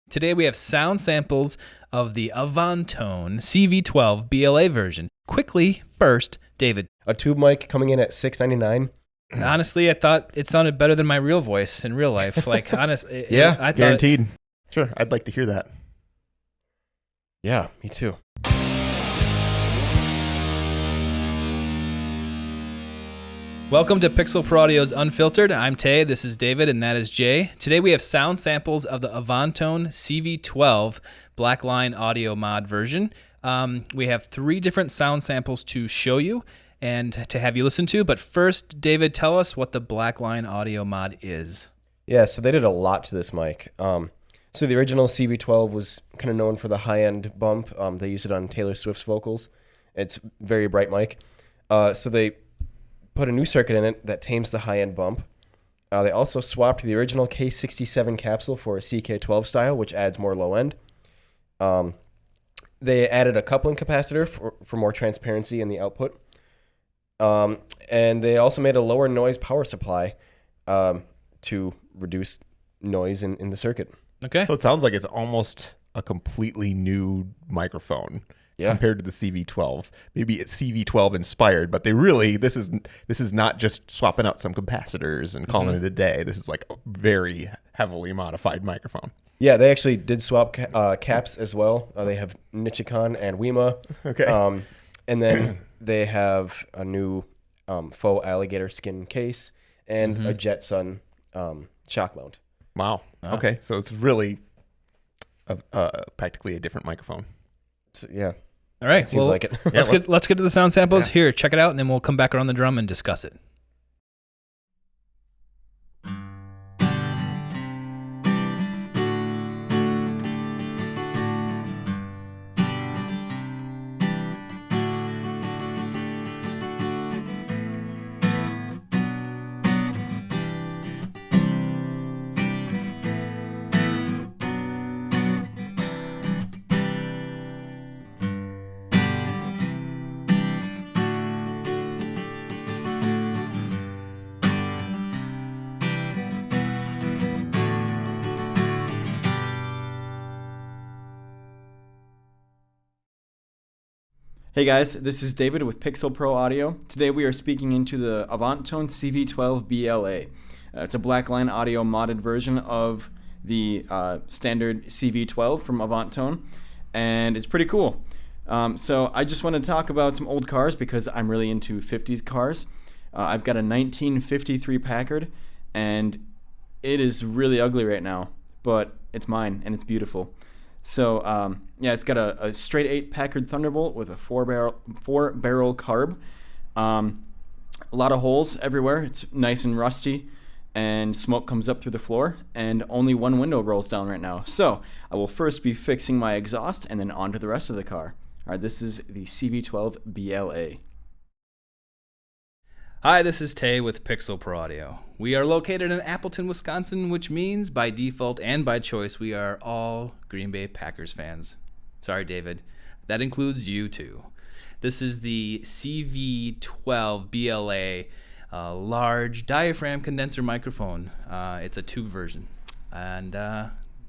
Today we have sound samples of the Avantone CV-12 BLA version. Quickly, first, David. A tube mic coming in at $6.99. Honestly, I thought it sounded better than my real voice in real life. Like, honestly, yeah, I thought guaranteed. Sure, I'd like to hear that. Yeah, me too. Welcome to Pixel Pro Audio's Unfiltered. I'm Tay, this is David, and that is Jay. Today we have sound samples of the Avantone CV-12 Blackline audio mod version. We have 3 different sound samples to show you and to have you listen to. But first, David, tell us what the Blackline audio mod is. Yeah, so they did a lot to this mic. So the original CV-12 was kind of known for the high-end bump. They used it on Taylor Swift's vocals. It's a very bright mic. So they put a new circuit in it that tames the high-end bump. They also swapped the original K67 capsule for a CK12 style, which adds more low end. They added a coupling capacitor for more transparency in the output. And they also made a lower noise power supply to reduce noise in the circuit. Okay. So it sounds like it's almost a completely new microphone. Yeah. Compared to the CV-12. Maybe it's CV-12 inspired, but this is not just swapping out some capacitors and calling it a day. This is like a very heavily modified microphone. Yeah, they actually did swap caps as well. They have Nichicon and Wema. Okay. And then they have a new faux alligator skin case and a Jetson shock mount. Wow. Okay, so it's really practically a different microphone. So, yeah. All right. Seems like it. Let's get to the sound samples. Yeah. Here, check it out, and then we'll come back around the drum and discuss it. Hey guys, this is David with Pixel Pro Audio. Today we are speaking into the Avantone CV-12 BLA. It's a Blackline audio modded version of the standard CV-12 from Avantone, and it's pretty cool. So I just want to talk about some old cars because I'm really into 50s cars. I've got a 1953 Packard, and it is really ugly right now, but it's mine, and it's beautiful. So, yeah, it's got a straight 8 Packard Thunderbolt with a 4-barrel carb. A lot of holes everywhere. It's nice and rusty, and smoke comes up through the floor, and only one window rolls down right now. So, I will first be fixing my exhaust, and then on to the rest of the car. All right, this is the CV-12 BLA. Hi, this is Tay with Pixel Pro Audio. We are located in Appleton, Wisconsin, which means by default and by choice, we are all Green Bay Packers fans. Sorry, David. That includes you, too. This is the CV-12 BLA large diaphragm condenser microphone. It's a tube version. And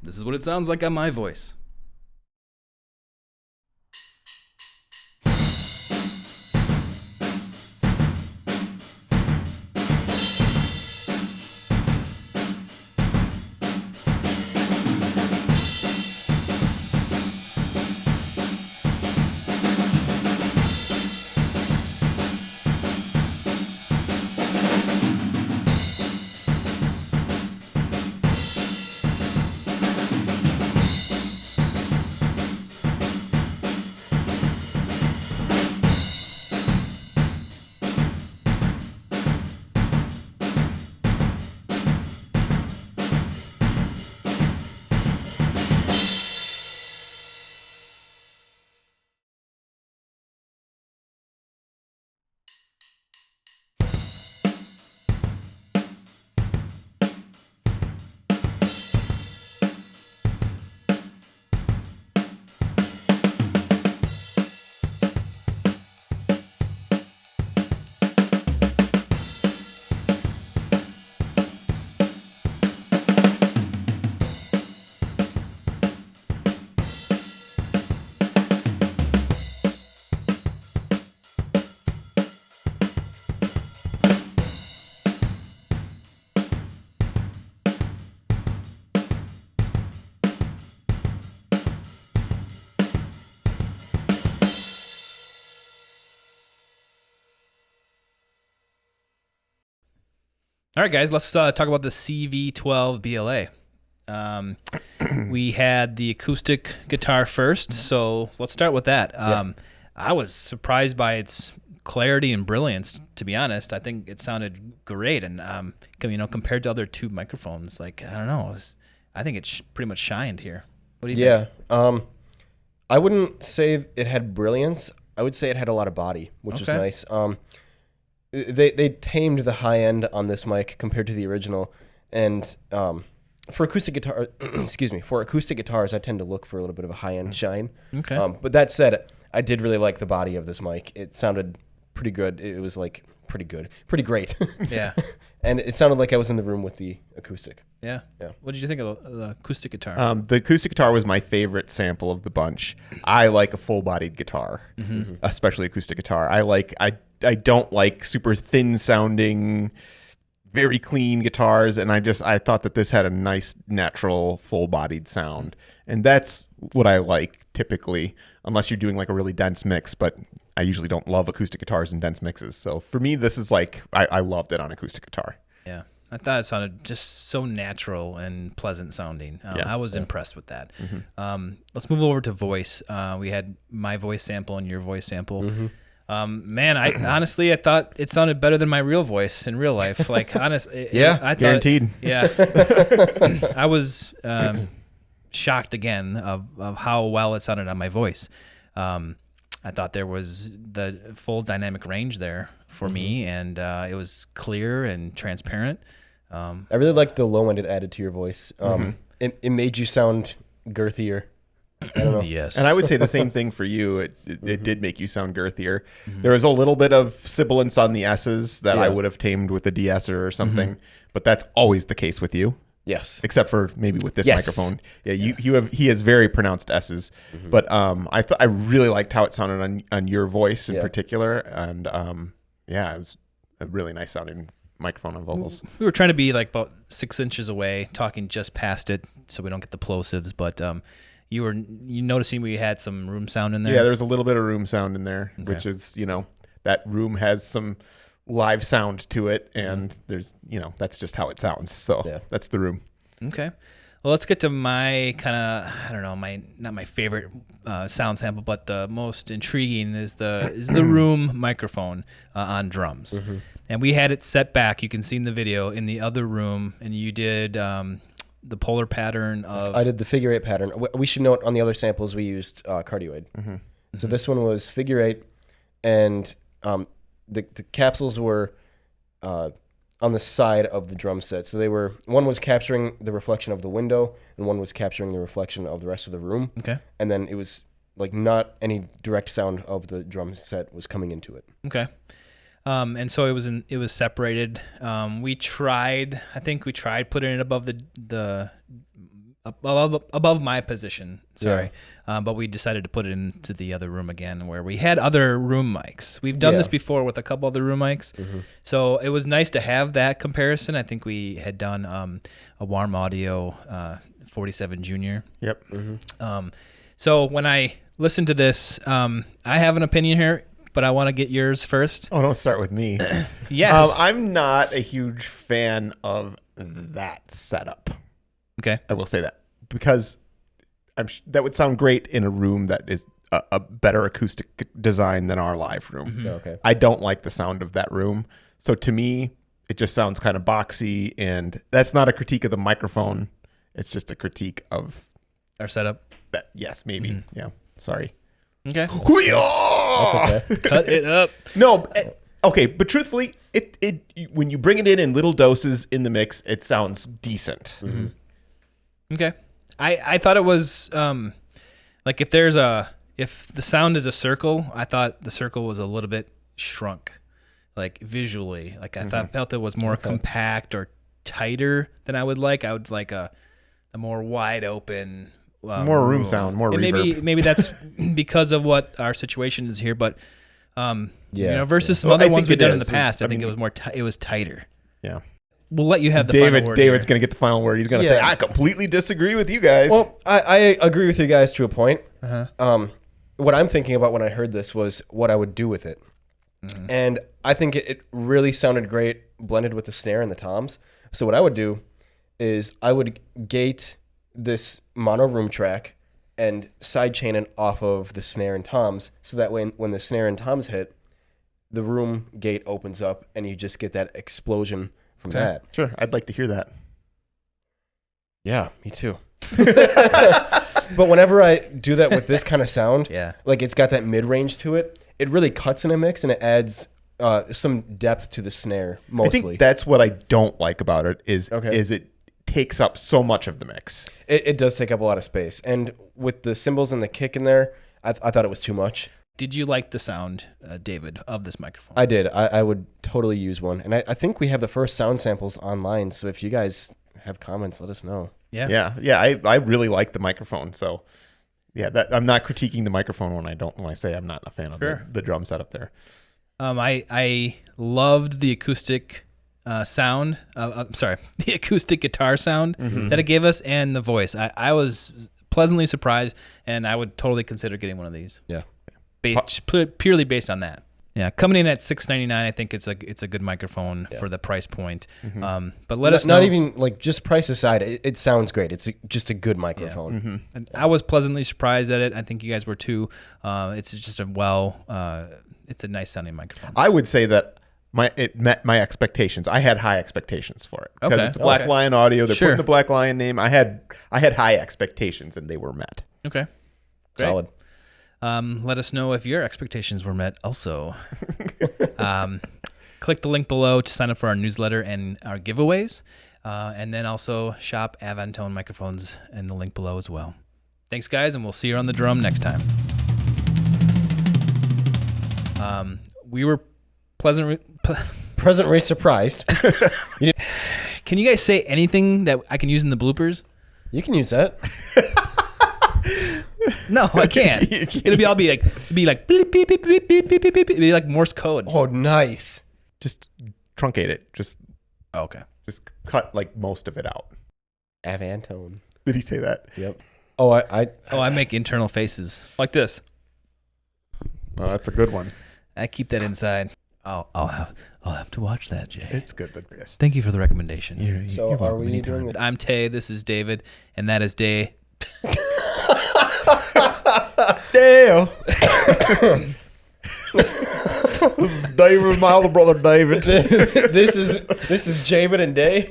this is what it sounds like on my voice. All right, guys, let's talk about the CV-12 BLA. We had the acoustic guitar first, so let's start with that. I was surprised by its clarity and brilliance, to be honest. I think it sounded great, and compared to other tube microphones, like, I don't know, I think it pretty much shined here. What do you think? I wouldn't say it had brilliance. I would say it had a lot of body, which was nice. They tamed the high end on this mic compared to the original, and for acoustic guitars, I tend to look for a little bit of a high end shine. Okay. But that said, I did really like the body of this mic. It sounded pretty good. It was like pretty great. Yeah. And it sounded like I was in the room with the acoustic. Yeah. What did you think of the acoustic guitar? The acoustic guitar was my favorite sample of the bunch. I like a full-bodied guitar, especially acoustic guitar. I don't like super thin-sounding, very clean guitars, and I thought that this had a nice, natural, full-bodied sound. And that's what I like typically, unless you're doing like a really dense mix, but I usually don't love acoustic guitars and dense mixes. So for me, this is like, I loved it on acoustic guitar. Yeah. I thought it sounded just so natural and pleasant sounding. I was impressed with that. Let's move over to voice. We had my voice sample and your voice sample. Man, I honestly thought it sounded better than my real voice in real life. Like, honestly, I thought, guaranteed. Yeah. I was shocked again of how well it sounded on my voice. I thought there was the full dynamic range there for me, and it was clear and transparent. I really liked the low end it added to your voice. It made you sound girthier. I don't know. Yes. And I would say the same thing for you. It did make you sound girthier. There was a little bit of sibilance on the S's that I would have tamed with a de-esser or something, but that's always the case with you. Yes. Except for maybe with this microphone. Yeah, he has very pronounced S's. But I really liked how it sounded on your voice in particular. And it was a really nice sounding microphone on vocals. We were trying to be like about 6 inches away, talking just past it so we don't get the plosives, but you noticing we had some room sound in there? Yeah, there's a little bit of room sound in there, which is, that room has some live sound to it, and there's, that's just how it sounds. So that's the room. Okay. Well, let's get to my kind of, I don't know, not my favorite sound sample, but the most intriguing is the room microphone on drums. And we had it set back. You can see in the video in the other room, and you did the polar pattern of... I did the figure 8 pattern. We should note on the other samples we used cardioid. So this one was figure 8, and the capsules were on the side of the drum set. So one was capturing the reflection of the window, and one was capturing the reflection of the rest of the room. Okay. And then it was like not any direct sound of the drum set was coming into it. Okay. And so it was separated. We tried putting it above above my position. Sorry. But we decided to put it into the other room again where we had other room mics. We've done this before with a couple other room mics. So it was nice to have that comparison. I think we had done a Warm Audio 47 Junior. Yep. So when I listened to this, I have an opinion here, but I want to get yours first. Oh, don't start with me. Yes. I'm not a huge fan of that setup. Okay. I will say that because that would sound great in a room that is a better acoustic design than our live room. Okay. I don't like the sound of that room. So to me, it just sounds kind of boxy, and that's not a critique of the microphone. It's just a critique of our setup. That, yes, maybe. Yeah. Sorry. Okay. That's okay. Cut it up. No. Okay, but truthfully, it when you bring it in little doses in the mix, it sounds decent. Okay. I thought it was like if the sound is a circle, I thought the circle was a little bit shrunk, like visually. Like I felt it was more compact or tighter than I would like. I would like a more wide open, more room sound, more and reverb. Maybe that's because of what our situation is here, but versus some other ones we've done in the past, I think it was more. It was tighter. Yeah. We'll let you have the final word. David's going to get the final word. He's going to say, I completely disagree with you guys. Well, I agree with you guys to a point. What I'm thinking about when I heard this was what I would do with it. And I think it really sounded great blended with the snare and the toms. So what I would do is I would gate this mono room track and sidechain it off of the snare and toms, so that when the snare and toms hit, the room gate opens up and you just get that explosion from that. Sure, I'd like to hear that. Yeah, me too. But whenever I do that with this kind of sound, like it's got that mid-range to it, it really cuts in a mix and it adds some depth to the snare, mostly. I think that's what I don't like about it is it takes up so much of the mix. It does take up a lot of space. And with the cymbals and the kick in there, I thought it was too much. Did you like the sound, David, of this microphone? I did. I would totally use one. And I think we have the first sound samples online, so if you guys have comments, let us know. Yeah. I really like the microphone. So, I'm not critiquing the microphone when I say I'm not a fan of the drum setup there. I loved the acoustic sound. The acoustic guitar sound that it gave us, and the voice. I was pleasantly surprised, and I would totally consider getting one of these. Yeah, purely based on that. Yeah, coming in at $699, I think it's a good microphone for the price point. But let us know. Not even like just price aside, it sounds great. It's just a good microphone. Yeah. And I was pleasantly surprised at it. I think you guys were too. It's just it's a nice sounding microphone. I would say that it met my expectations. I had high expectations for it because it's Black Lion Audio. They're putting the Black Lion name. I had high expectations and they were met. Okay, great. Solid. Let us know if your expectations were met also. Click the link below to sign up for our newsletter and our giveaways. And then also shop Avantone microphones in the link below as well. Thanks, guys, and we'll see you on the drum next time. We were pleasantly surprised. Can you guys say anything that I can use in the bloopers? You can use that. No, I can't. It'll be like beep, beep, beep, beep, beep, beep, beep, beep. It'll be like Morse code. Oh, nice. Just truncate it. Okay. Just cut like most of it out. Avantone. Did he say that? Yep. Oh, I make internal faces like this. Oh, that's a good one. I keep that inside. I'll have to watch that, Jay. It's good that yes. Thank you for the recommendation. So are we doing it? I'm Tay. This is David, and that is Day. Dale. This is David, my older brother David. This is Jamin and Day.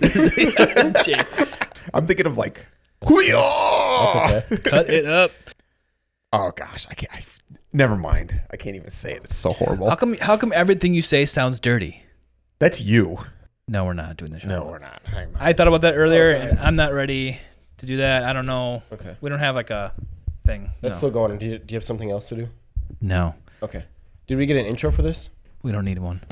I'm thinking of like. That's okay. Cut it up. Oh gosh, I can't. Never mind. I can't even say it. It's so horrible. How come everything you say sounds dirty? That's you. No, we're not doing the show. No, we're not. I thought about that earlier, and I'm not ready to do that. I don't know. Okay. We don't have like a thing. That's still going. Do you have something else to do? No. Okay. Did we get an intro for this? We don't need one.